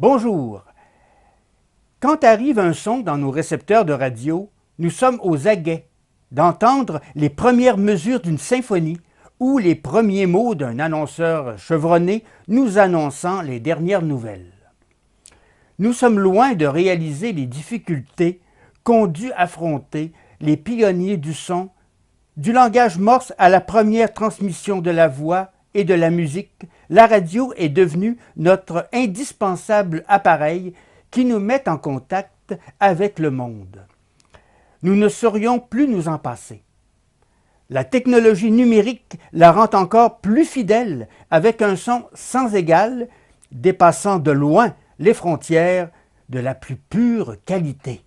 Bonjour. Quand arrive un son dans nos récepteurs de radio, nous sommes aux aguets d'entendre les premières mesures d'une symphonie ou les premiers mots d'un annonceur chevronné nous annonçant les dernières nouvelles. Nous sommes loin de réaliser les difficultés qu'ont dû affronter les pionniers du son, du langage morse à la première transmission de la voix et de la musique. La radio est devenue notre indispensable appareil qui nous met en contact avec le monde. Nous ne saurions plus nous en passer. La technologie numérique la rend encore plus fidèle avec un son sans égal, dépassant de loin les frontières de la plus pure qualité.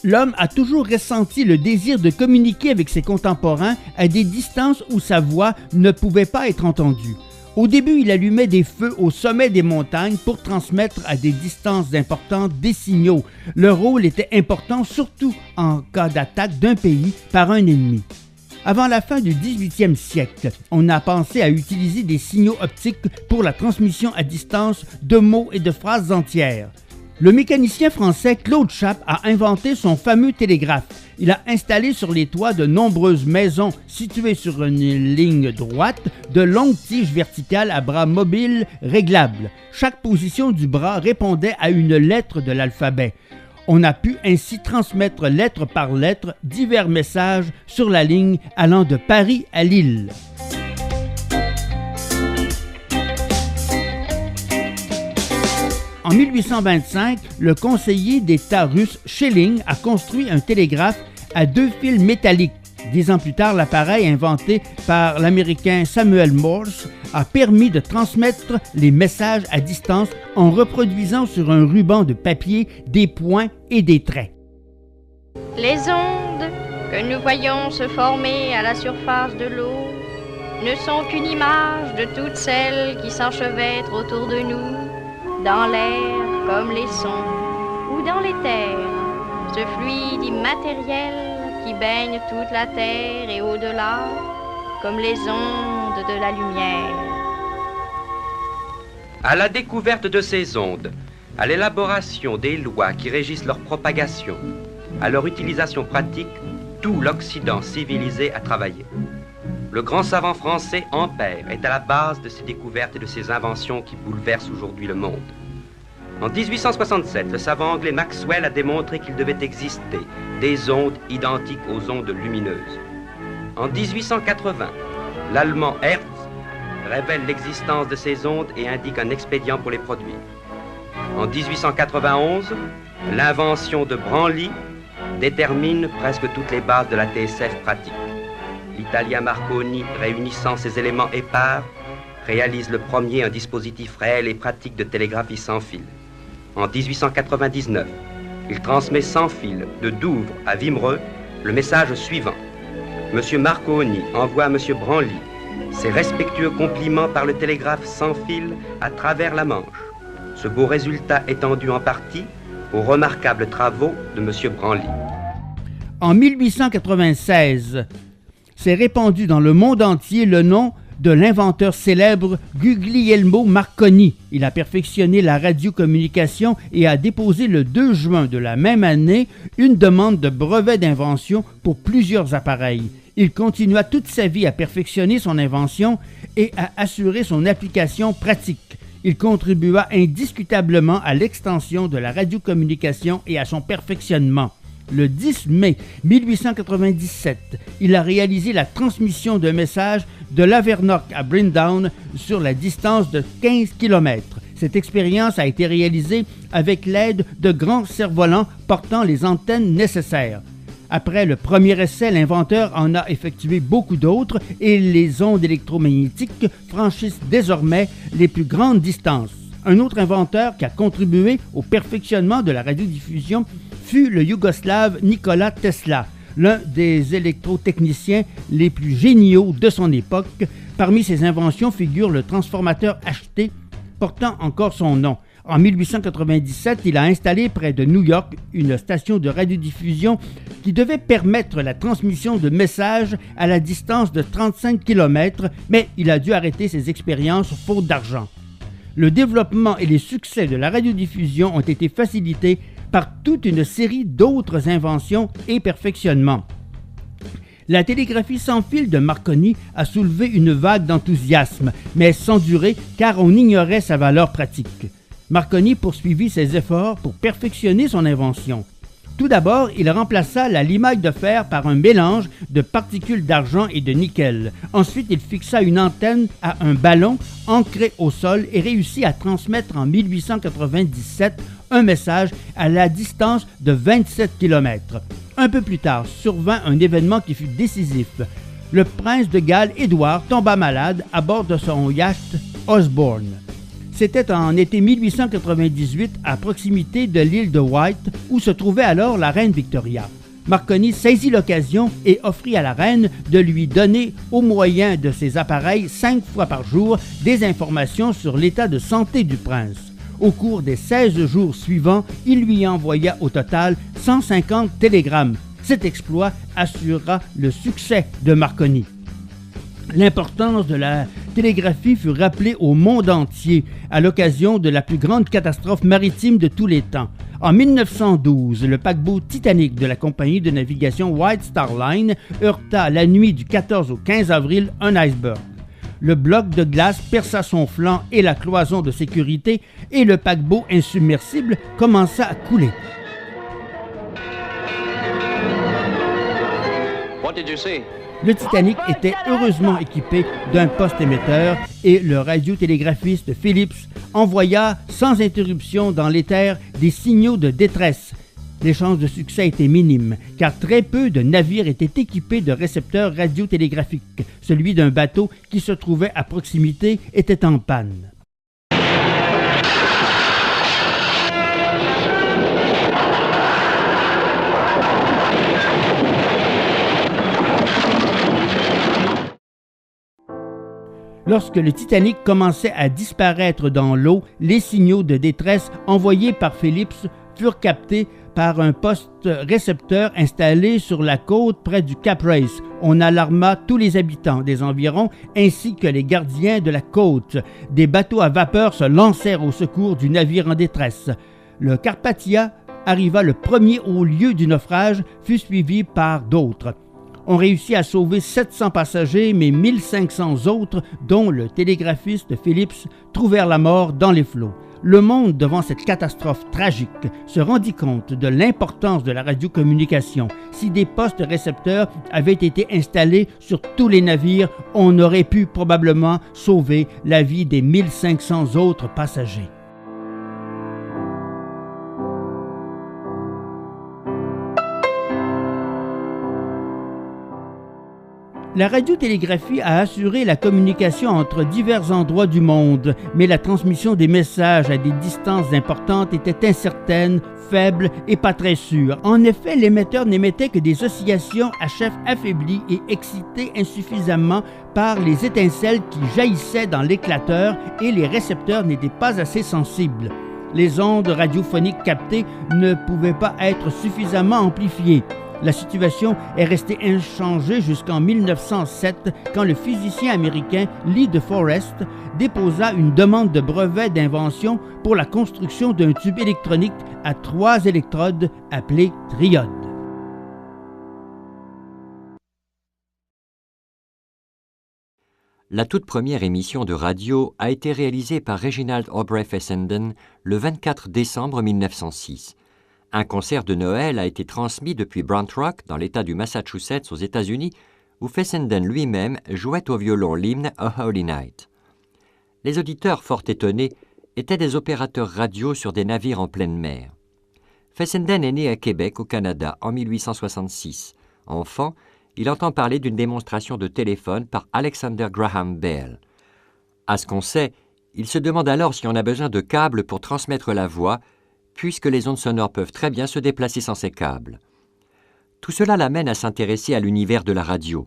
L'homme a toujours ressenti le désir de communiquer avec ses contemporains à des distances où sa voix ne pouvait pas être entendue. Au début, il allumait des feux au sommet des montagnes pour transmettre à des distances importantes des signaux. Le rôle était important surtout en cas d'attaque d'un pays par un ennemi. Avant la fin du 18e siècle, on a pensé à utiliser des signaux optiques pour la transmission à distance de mots et de phrases entières. Le mécanicien français Claude Chappe a inventé son fameux télégraphe. Il a installé sur les toits de nombreuses maisons situées sur une ligne droite de longues tiges verticales à bras mobiles réglables. Chaque position du bras répondait à une lettre de l'alphabet. On a pu ainsi transmettre lettre par lettre divers messages sur la ligne allant de Paris à Lille. En 1825, le conseiller d'État russe Schelling a construit un télégraphe à 2 fils métalliques. 10 ans plus tard, l'appareil inventé par l'Américain Samuel Morse a permis de transmettre les messages à distance en reproduisant sur un ruban de papier des points et des traits. Les ondes que nous voyons se former à la surface de l'eau ne sont qu'une image de toutes celles qui s'enchevêtrent autour de nous, dans l'air comme les sons, ou dans les terres, ce fluide immatériel qui baigne toute la terre et au-delà, comme les ondes de la lumière. À la découverte de ces ondes, à l'élaboration des lois qui régissent leur propagation, à leur utilisation pratique, tout l'Occident civilisé a travaillé. Le grand savant français Ampère est à la base de ces découvertes et de ces inventions qui bouleversent aujourd'hui le monde. En 1867, le savant anglais Maxwell a démontré qu'il devait exister des ondes identiques aux ondes lumineuses. En 1880, l'allemand Hertz révèle l'existence de ces ondes et indique un expédient pour les produire. En 1891, l'invention de Branly détermine presque toutes les bases de la TSF pratique. L'Italien Marconi, réunissant ces éléments épars, réalise le premier un dispositif réel et pratique de télégraphie sans fil. En 1899, il transmet sans fil de Douvres à Wimereux le message suivant. M. Marconi envoie à M. Branly ses respectueux compliments par le télégraphe sans fil à travers la Manche. Ce beau résultat étant dû en partie aux remarquables travaux de M. Branly. En 1896, s'est répandu dans le monde entier le nom de l'inventeur célèbre Guglielmo Marconi. Il a perfectionné la radiocommunication et a déposé le 2 juin de la même année une demande de brevet d'invention pour plusieurs appareils. Il continua toute sa vie à perfectionner son invention et à assurer son application pratique. Il contribua indiscutablement à l'extension de la radiocommunication et à son perfectionnement. Le 10 mai 1897, il a réalisé la transmission d'un message de Lavernock à Brindown sur la distance de 15 km. Cette expérience a été réalisée avec l'aide de grands cerfs-volants portant les antennes nécessaires. Après le premier essai, l'inventeur en a effectué beaucoup d'autres et les ondes électromagnétiques franchissent désormais les plus grandes distances. Un autre inventeur qui a contribué au perfectionnement de la radiodiffusion fut le Yougoslave Nikola Tesla, l'un des électrotechniciens les plus géniaux de son époque. Parmi ses inventions figure le transformateur HT, portant encore son nom. En 1897, il a installé près de New York une station de radiodiffusion qui devait permettre la transmission de messages à la distance de 35 km, mais il a dû arrêter ses expériences faute d'argent. Le développement et les succès de la radiodiffusion ont été facilités par toute une série d'autres inventions et perfectionnements. La télégraphie sans fil de Marconi a soulevé une vague d'enthousiasme, mais sans durée car on ignorait sa valeur pratique. Marconi poursuivit ses efforts pour perfectionner son invention. Tout d'abord, il remplaça la limaille de fer par un mélange de particules d'argent et de nickel. Ensuite, il fixa une antenne à un ballon ancré au sol et réussit à transmettre en 1897 un message à la distance de 27 km. Un peu plus tard, survint un événement qui fut décisif. Le prince de Galles, Édouard, tomba malade à bord de son yacht Osborne. C'était en été 1898 à proximité de l'île de White où se trouvait alors la reine Victoria. Marconi saisit l'occasion et offrit à la reine de lui donner, au moyen de ses appareils 5 fois par jour, des informations sur l'état de santé du prince. Au cours des 16 jours suivants, il lui envoya au total 150 télégrammes. Cet exploit assura le succès de Marconi. L'importance de la télégraphie fut rappelée au monde entier à l'occasion de la plus grande catastrophe maritime de tous les temps. En 1912, le paquebot Titanic de la compagnie de navigation White Star Line heurta la nuit du 14 au 15 avril un iceberg. Le bloc de glace perça son flanc et la cloison de sécurité et le paquebot insubmersible commença à couler. What did you see? Le Titanic était heureusement équipé d'un poste émetteur et le radiotélégraphiste Phillips envoya sans interruption dans l'éther des signaux de détresse. Les chances de succès étaient minimes, car très peu de navires étaient équipés de récepteurs radiotélégraphiques. Celui d'un bateau qui se trouvait à proximité était en panne. Lorsque le Titanic commençait à disparaître dans l'eau, les signaux de détresse envoyés par Phillips furent captés par un poste récepteur installé sur la côte près du Cap Race. On alarma tous les habitants des environs ainsi que les gardiens de la côte. Des bateaux à vapeur se lancèrent au secours du navire en détresse. Le Carpathia arriva le premier au lieu du naufrage, fut suivi par d'autres. On réussit à sauver 700 passagers, mais 1500 autres, dont le télégraphiste Phillips, trouvèrent la mort dans les flots. Le monde, devant cette catastrophe tragique, se rendit compte de l'importance de la radiocommunication. Si des postes récepteurs avaient été installés sur tous les navires, on aurait pu probablement sauver la vie des 1500 autres passagers. La radiotélégraphie a assuré la communication entre divers endroits du monde, mais la transmission des messages à des distances importantes était incertaine, faible et pas très sûre. En effet, l'émetteur n'émettait que des oscillations à chef affaibli et excité insuffisamment par les étincelles qui jaillissaient dans l'éclateur et les récepteurs n'étaient pas assez sensibles. Les ondes radiophoniques captées ne pouvaient pas être suffisamment amplifiées. La situation est restée inchangée jusqu'en 1907 quand le physicien américain Lee de Forest déposa une demande de brevet d'invention pour la construction d'un tube électronique à 3 électrodes appelé triode. La toute première émission de radio a été réalisée par Reginald Aubrey Fessenden le 24 décembre 1906. Un concert de Noël a été transmis depuis Brant Rock, dans l'État du Massachusetts, aux États-Unis, où Fessenden lui-même jouait au violon l'hymne A Holy Night. Les auditeurs, fort étonnés, étaient des opérateurs radio sur des navires en pleine mer. Fessenden est né à Québec, au Canada, en 1866. Enfant, il entend parler d'une démonstration de téléphone par Alexander Graham Bell. À ce qu'on sait, il se demande alors si on a besoin de câbles pour transmettre la voix, puisque les ondes sonores peuvent très bien se déplacer sans ces câbles. Tout cela l'amène à s'intéresser à l'univers de la radio.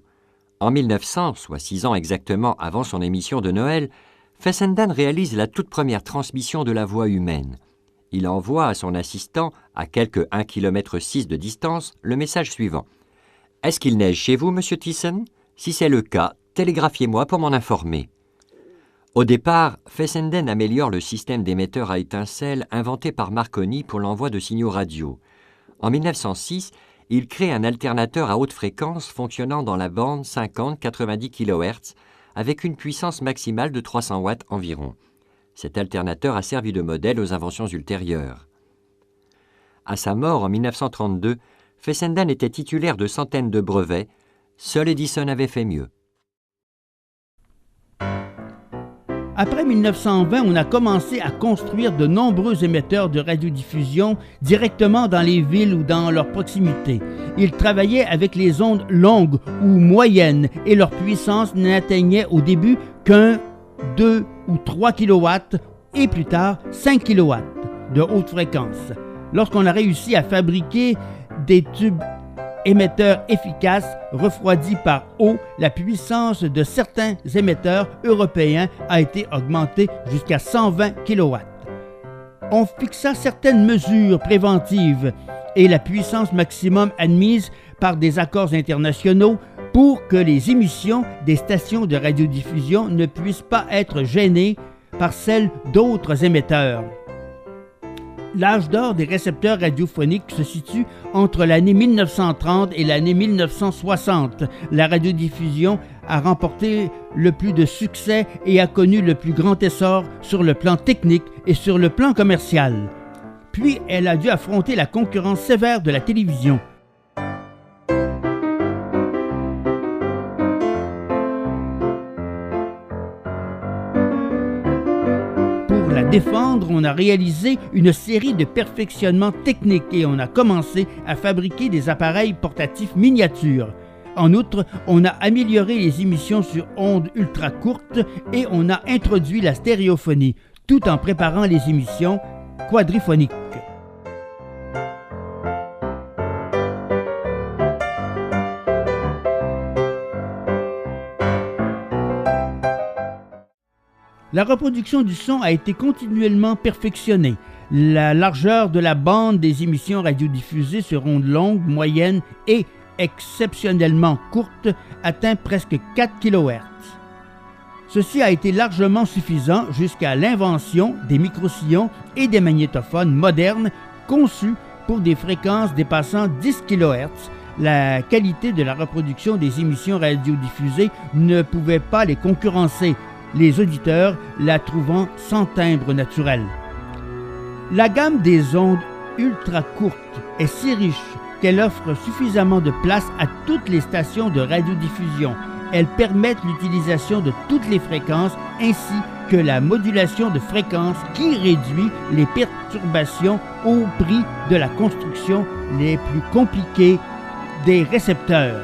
En 1900, soit 6 ans exactement avant son émission de Noël, Fessenden réalise la toute première transmission de la voix humaine. Il envoie à son assistant, à quelque 1,6 km de distance, le message suivant. « Est-ce qu'il neige chez vous, monsieur Thiessen? Si c'est le cas, télégraphiez-moi pour m'en informer. » Au départ, Fessenden améliore le système d'émetteurs à étincelles inventé par Marconi pour l'envoi de signaux radio. En 1906, il crée un alternateur à haute fréquence fonctionnant dans la bande 50-90 kHz avec une puissance maximale de 300 watts environ. Cet alternateur a servi de modèle aux inventions ultérieures. À sa mort en 1932, Fessenden était titulaire de centaines de brevets. Seul Edison avait fait mieux. Après 1920, on a commencé à construire de nombreux émetteurs de radiodiffusion directement dans les villes ou dans leur proximité. Ils travaillaient avec les ondes longues ou moyennes et leur puissance n'atteignait au début qu'un, 2 ou 3 kW et plus tard 5 kW de haute fréquence. Lorsqu'on a réussi à fabriquer des tubes émetteurs efficaces refroidis par eau, la puissance de certains émetteurs européens a été augmentée jusqu'à 120 kW. On fixa certaines mesures préventives et la puissance maximum admise par des accords internationaux pour que les émissions des stations de radiodiffusion ne puissent pas être gênées par celles d'autres émetteurs. L'âge d'or des récepteurs radiophoniques se situe entre l'année 1930 et l'année 1960. La radiodiffusion a remporté le plus de succès et a connu le plus grand essor sur le plan technique et sur le plan commercial. Puis elle a dû affronter la concurrence sévère de la télévision. Pour la défendre, on a réalisé une série de perfectionnements techniques et on a commencé à fabriquer des appareils portatifs miniatures. En outre, on a amélioré les émissions sur ondes ultra courtes et on a introduit la stéréophonie, tout en préparant les émissions quadriphoniques. La reproduction du son a été continuellement perfectionnée. La largeur de la bande des émissions radiodiffusées sur ondes longues, moyennes et exceptionnellement courtes atteint presque 4 kHz. Ceci a été largement suffisant jusqu'à l'invention des microsillons et des magnétophones modernes conçus pour des fréquences dépassant 10 kHz. La qualité de la reproduction des émissions radiodiffusées ne pouvait pas les concurrencer, les auditeurs la trouvant sans timbre naturel. La gamme des ondes ultra courtes est si riche qu'elle offre suffisamment de place à toutes les stations de radiodiffusion. Elles permettent l'utilisation de toutes les fréquences ainsi que la modulation de fréquences qui réduit les perturbations au prix de la construction les plus compliquées des récepteurs.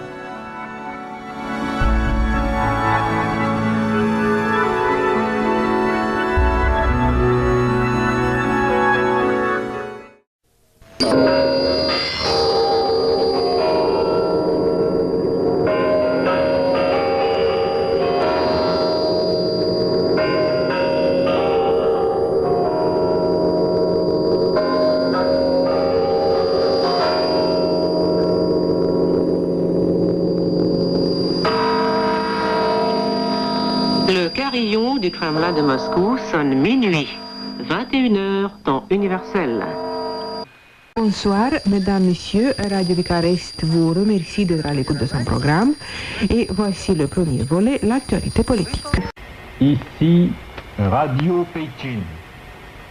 Le carillon du Kremlin de Moscou sonne minuit, 21h, temps universel. Bonsoir, mesdames, messieurs, Radio Bucarest vous remercie d'être à l'écoute de son programme. Et voici le premier volet, l'actualité politique. Ici, Radio Pékin.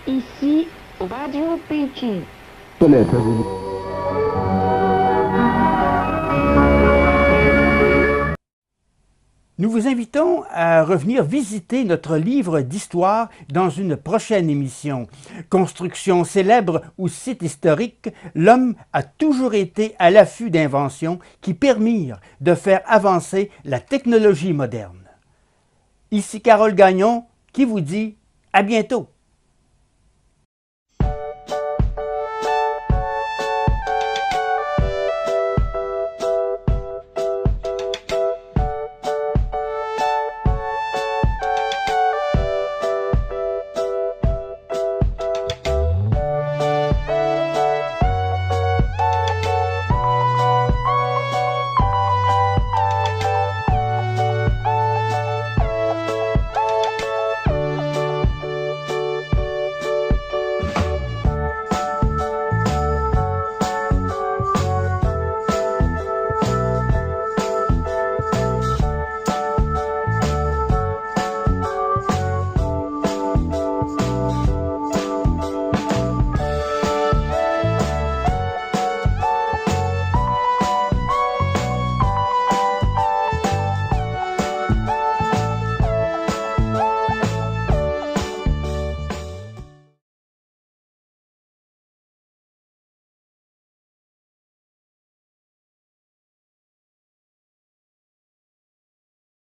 Ici, Radio Pékin. Nous vous invitons à revenir visiter notre livre d'histoire dans une prochaine émission. Construction célèbre ou site historique, l'homme a toujours été à l'affût d'inventions qui permirent de faire avancer la technologie moderne. Ici Carole Gagnon qui vous dit à bientôt.